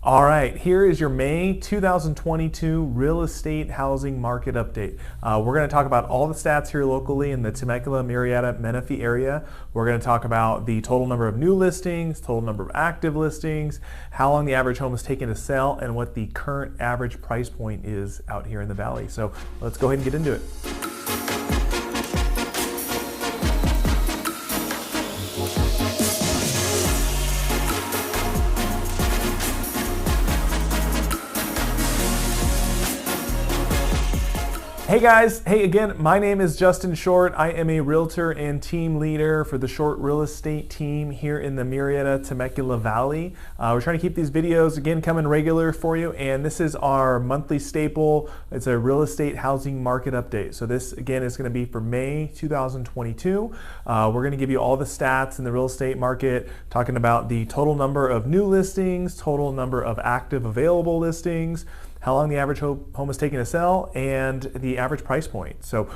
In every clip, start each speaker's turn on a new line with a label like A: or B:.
A: All right, here is your May 2022 real estate housing market update. We're going to talk about all the stats here locally in the Temecula, Murrieta, Menifee area. We're going to talk about the total number of new listings, total number of active listings, how long the average home is taking to sell, and what the current average price point is out here in the valley. So let's go ahead and get into it. Hey guys, hey again, my name is Justin Short. I am a realtor and team leader for the Short Real Estate team here in the Murrieta Temecula Valley. We're trying to keep these videos again coming regular for you, and this is our monthly staple. It's a real estate housing market update. So this again is going to be for May 2022. We're going to give you all the stats in the real estate market, talking about the total number of new listings, total number of active available listings, how long the average home is taking to sell, and the average price point. So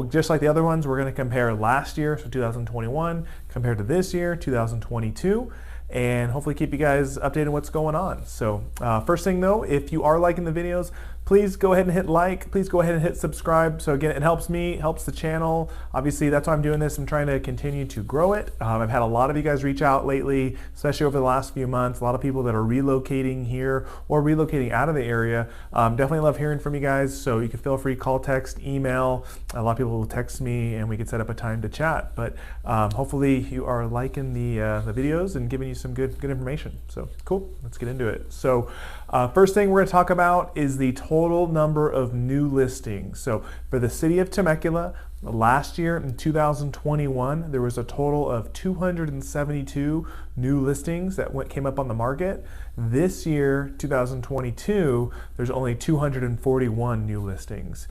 A: just like the other ones, we're going to compare last year, so 2021, compared to this year, 2022, and hopefully keep you guys updated on what's going on. So first thing though, if you are liking the videos, please go ahead and hit like, please go ahead and hit subscribe. So again, it helps me, helps the channel. Obviously that's why I'm doing this. I'm trying to continue to grow it. I've had a lot of you guys reach out lately, especially over the last few months. A lot of people that are relocating here or relocating out of the area. Definitely love hearing from you guys. So you can feel free, call, text, email. A lot of people will text me and we can set up a time to chat. But hopefully you are liking the videos and giving you some good information. So cool, let's get into it. So first thing we're gonna talk about is the total number of new listings. So for the city of Temecula, last year in 2021, there was a total of 272 new listings that came up on the market. This year, 2022, there's only 241 new listings.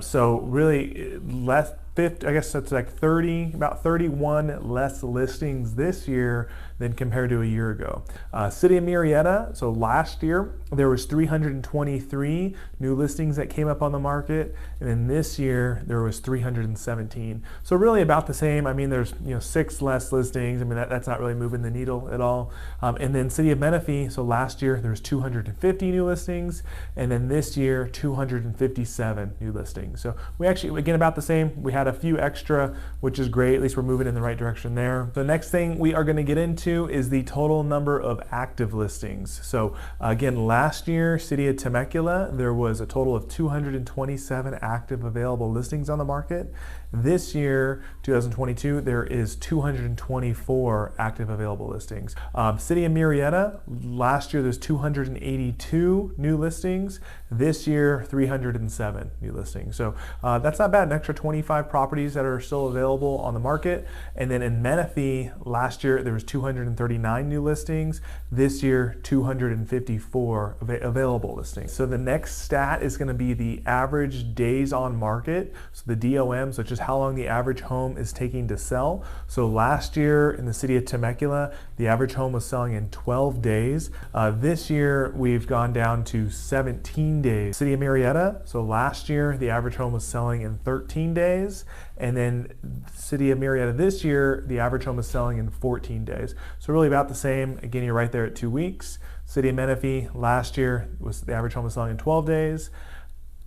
A: So really less, I guess that's like about 31 less listings this year than compared to a year ago. City of Murrieta, so last year there was 323 new listings that came up on the market, and then this year there was 317. So really about the same. I mean, there's 6 less listings. I mean that's not really moving the needle at all. And then City of Menifee, so last year there was 250 new listings, and then this year 257 new listings. So we actually, again, about the same. We had a few extra, which is great. At least we're moving in the right direction there. The next thing we are going to get into is the total number of active listings. So again, last year, City of Temecula, there was a total of 227 active available listings on the market. This year, 2022, there is 224 active available listings. City of Murrieta, last year there's 282 new listings. This year, 307 new listings. So that's not bad, an extra 25 properties that are still available on the market. And then in Menifee, last year there was 239 new listings. This year, 254 available listings. So the next stat is going to be the average days on market. So the DOM, so just how long the average home is taking to sell. So last year in the city of Temecula, the average home was selling in 12 days. This year, we've gone down to 17 days. City of Murrieta, so last year, the average home was selling in 13 days. And then City of Murrieta this year, the average home is selling in 14 days. So really about the same. Again, you're right there at 2 weeks. City of Menifee, last year, the average home was selling in 12 days.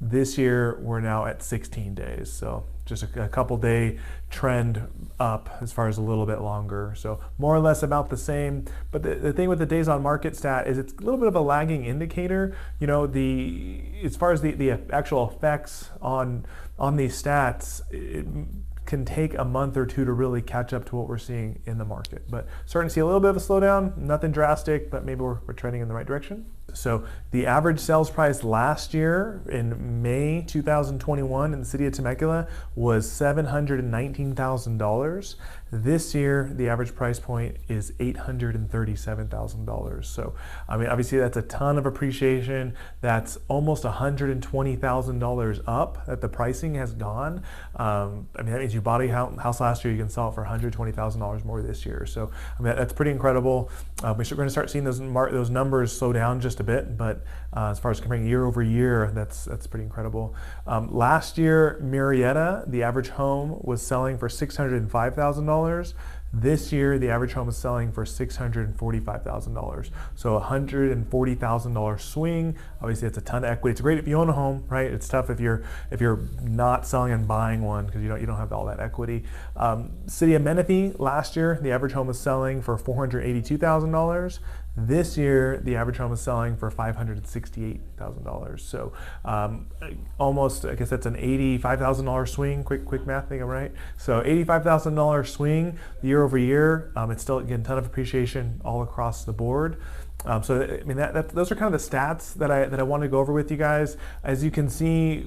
A: This year, we're now at 16 days. So just a couple day trend up as far as a little bit longer. So more or less about the same. But the thing with the days on market stat is it's a little bit of a lagging indicator. As far as the actual effects on these stats, it can take a month or two to really catch up to what we're seeing in the market. But starting to see a little bit of a slowdown, nothing drastic, but maybe we're trending in the right direction. So the average sales price last year in May 2021 in the city of Temecula was $719,000. This year, the average price point is $837,000. So, I mean, obviously that's a ton of appreciation. That's almost $120,000 up that the pricing has gone. I mean, that means you bought a house last year, you can sell it for $120,000 more this year. So, I mean, that's pretty incredible. We're going to start seeing those numbers slow down just a bit, but as far as comparing year over year, that's pretty incredible. Last year, Murrieta, the average home was selling for $605,000. This year, the average home is selling for $645,000. So $140,000 swing. Obviously, it's a ton of equity. It's great if you own a home, right? It's tough if you're not selling and buying one because you don't have all that equity. City of Menifee, last year, the average home was selling for $482,000. This year, the average home is selling for $568,000. So almost, I guess that's an $85,000 swing. Quick math thing, right? So $85,000 swing year over year. It's still, again, a ton of appreciation all across the board. So I mean, those are kind of the stats that I want to go over with you guys. As you can see,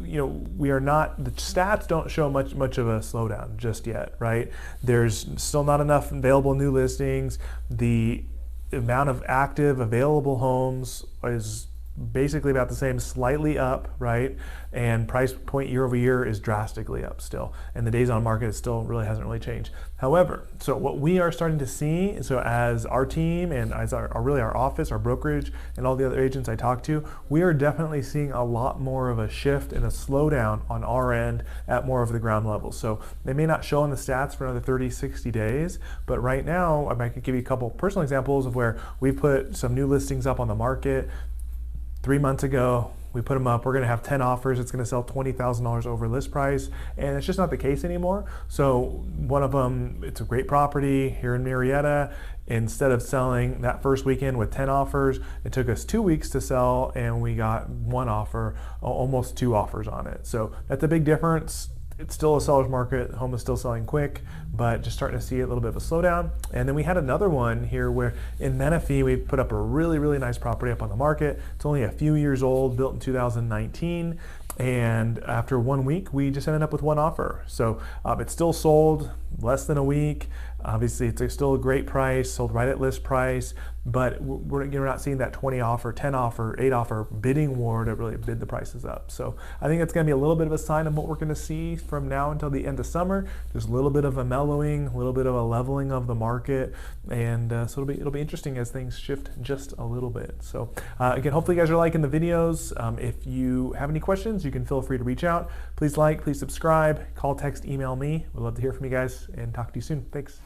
A: we are not, the stats don't show much of a slowdown just yet, right? There's still not enough available new listings. The amount of active available homes is basically about the same, slightly up, right? And price point year over year is drastically up still. And the days on market still hasn't really changed. However, so what we are starting to see, so as our team and as our office, our brokerage, and all the other agents I talk to, we are definitely seeing a lot more of a shift and a slowdown on our end at more of the ground level. So they may not show in the stats for another 30, 60 days, but right now, I might give you a couple personal examples of where we put some new listings up on the market. 3 months ago, we put them up, we're gonna have 10 offers, it's gonna sell $20,000 over list price, and it's just not the case anymore. So one of them, it's a great property here in Murrieta. Instead of selling that first weekend with 10 offers, it took us 2 weeks to sell, and we got one offer, almost 2 offers on it. So that's a big difference. It's still a seller's market, the home is still selling quick, but just starting to see a little bit of a slowdown. And then we had another one here where in Menifee, we put up a really nice property up on the market. It's only a few years old, built in 2019. And after 1 week, we just ended up with one offer. So it's still sold less than a week. Obviously, it's still a great price, sold right at list price, but we're not seeing that 20 offer, 10 offer, 8 offer bidding war to really bid the prices up. So I think it's going to be a little bit of a sign of what we're going to see from now until the end of summer. There's a little bit of a mellowing, a little bit of a leveling of the market, and so it'll be interesting as things shift just a little bit. So again, hopefully you guys are liking the videos. If you have any questions, you can feel free to reach out. Please like, please subscribe, call, text, email me. We'd love to hear from you guys and talk to you soon. Thanks.